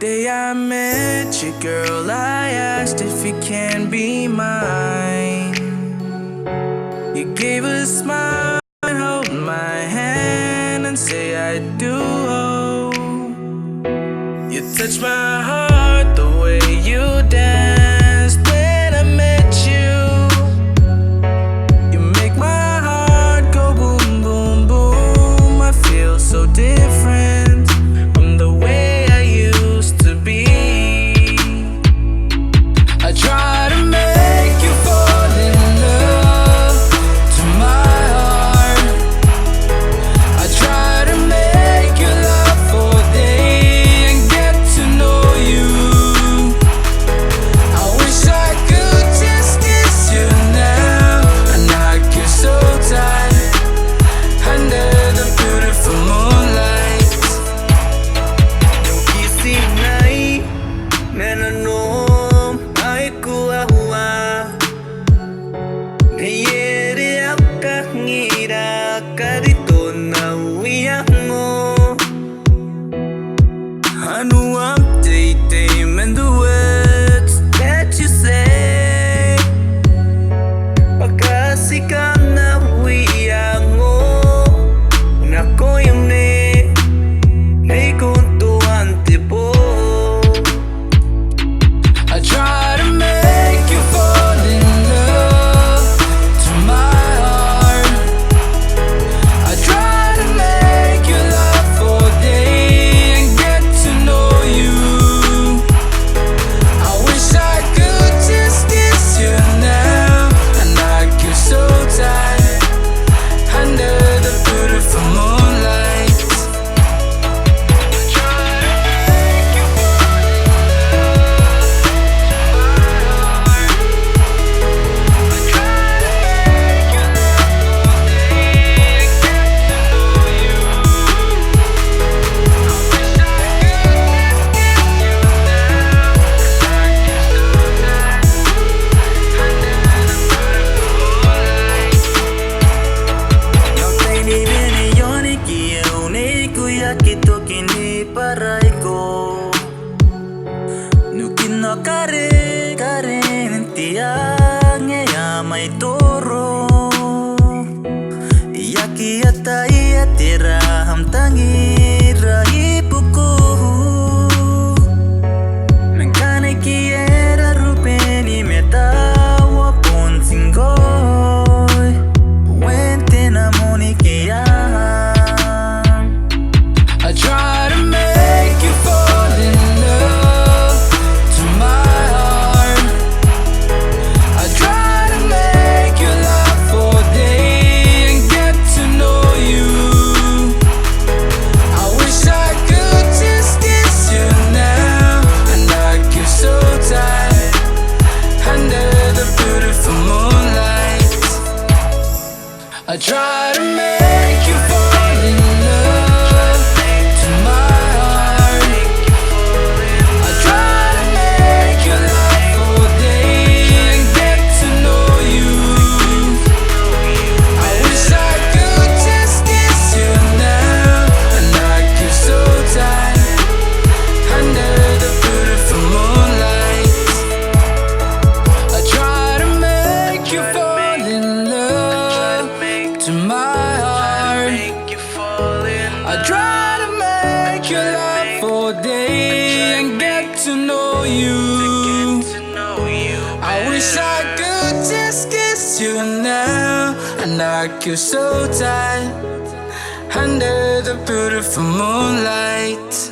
day I met you, girl, I asked if you can be mine. You gave a smile and hold my hand and say I do. You touched my heart the way you danced when I met you. You make my heart go boom, boom, boom. I feel so different from the way I used to be. I try to make you fall in love to my heart. I try to make you laugh all day and get to know you. I wish I could just kiss you now and knock you so tight under the beautiful moonlight. किसी नई menanom ay kuahua Neyere akahngira karito na uya mo Anu update and the words that you say Pagkasi ka na uya mo Nako yung Nei kontuan tipo I try to make you fall in love to my heart. I try to make you laugh all day and get to know you. I wish I could just kiss you now and knock you so tight under the beautiful moonlight. I try to make you fall in love to my heart. I try to make you laugh all day and get to know you. I wish I could just kiss you now and knock you so tight under the beautiful moonlight. No tini bini yoni kiyo Nei kuya kito kini paray ko Nukin no kare kare Ntiya ngaya may toro Iyaki ata iyatira Hamtangira ipuko Nangkane kiera rupeni metawa pon singoy Wente na monikia I try to make you fall in love to my heart. I try to make you laugh all day and get to know you. I wish I could just kiss you now and knock you so tight under the beautiful moonlight. I try to make you fall in love to my heart. I try to make you laugh all day and get to know you. I wish I could just kiss you now and knock you so tight under the beautiful moonlight. I try to make you fall in love to my heart. I try to make you laugh all day and get to know you. I wish I could just kiss you now and knock you so tight under the beautiful moonlight.